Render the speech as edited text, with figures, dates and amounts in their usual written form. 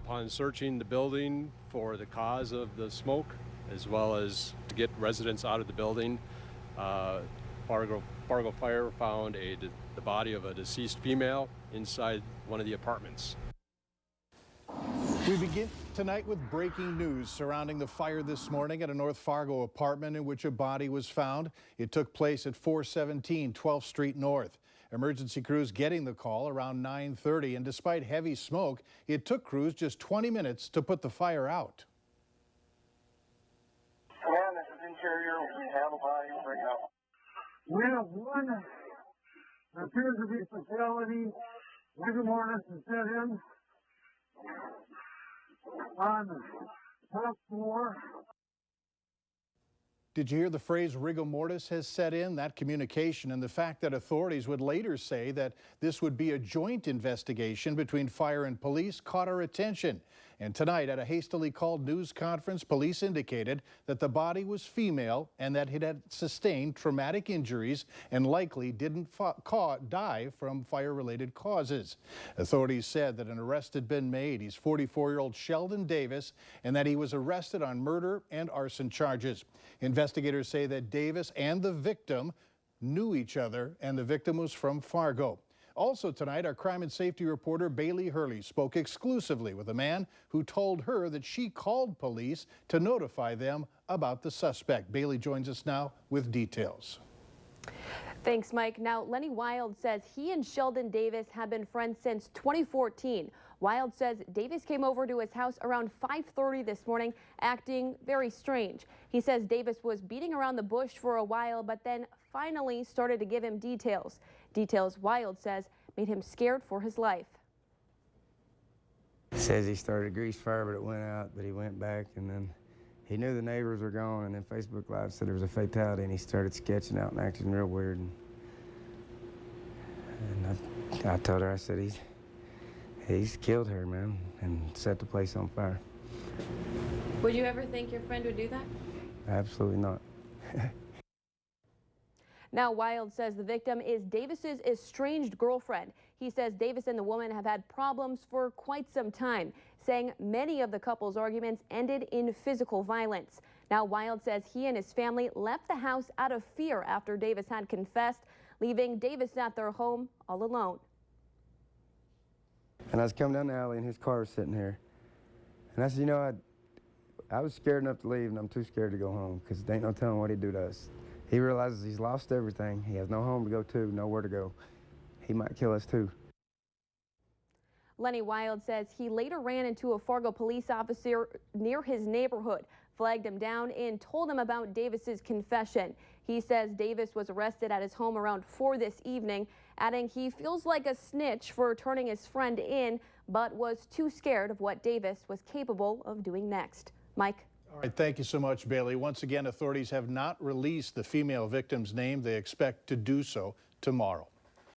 Upon searching the building for the cause of the smoke, as well as to get residents out of the building, Fargo Fire found the body of a deceased female inside one of the apartments. We begin tonight with breaking news surrounding the fire this morning at a North Fargo apartment in which a body was found. It took place at 417 12th Street North. Emergency crews getting the call around 9:30, and despite heavy smoke, it took crews just 20 minutes to put the fire out. And this is interior. We have a body right now. We have one that appears to be fatality. Rigor mortis is set in on the top floor. Did you hear the phrase rigor mortis has set in? That communication and the fact that authorities would later say that this would be a joint investigation between fire and police caught our attention. And tonight, at a hastily called news conference, police indicated that the body was female and that it had sustained traumatic injuries and likely didn't die from fire-related causes. Authorities said that an arrest had been made. He's 44-year-old Sheldon Davis, and that he was arrested on murder and arson charges. Investigators say that Davis and the victim knew each other, and the victim was from Fargo. Also tonight, our crime and safety reporter Bailey Hurley spoke exclusively with a man who told her that she called police to notify them about the suspect. Bailey joins us now with details. Thanks, Mike. Now, Lenny Wild says he and Sheldon Davis have been friends since 2014. Wild says Davis came over to his house around 5:30 this morning, acting very strange. He says Davis was beating around the bush for a while, but then finally started to give him details. Details Wild says made him scared for his life. He says he started a grease fire, but it went out, but he went back, and then he knew the neighbors were gone, and then Facebook Live said there was a fatality, and he started sketching out and acting real weird. And I told her, I said, he's killed her, man, and set the place on fire. Would you ever think your friend would do that? Absolutely not. Now, Wild says the victim is Davis's estranged girlfriend. He says Davis and the woman have had problems for quite some time, saying many of the couple's arguments ended in physical violence. Now, Wild says he and his family left the house out of fear after Davis had confessed, leaving Davis at their home all alone. And I was coming down the alley, and his car was sitting here. And I said, you know, I was scared enough to leave, and I'm too scared to go home, because there ain't no telling what he'd do to us. He realizes he's lost everything. He has no home to go to, nowhere to go. He might kill us too. Lenny Wild says he later ran into a Fargo police officer near his neighborhood, flagged him down, and told him about Davis's confession. He says Davis was arrested at his home around 4 this evening, adding he feels like a snitch for turning his friend in, but was too scared of what Davis was capable of doing next. Mike? All right, thank you so much, Bailey. Once again, authorities have not released the female victim's name. They expect to do so tomorrow.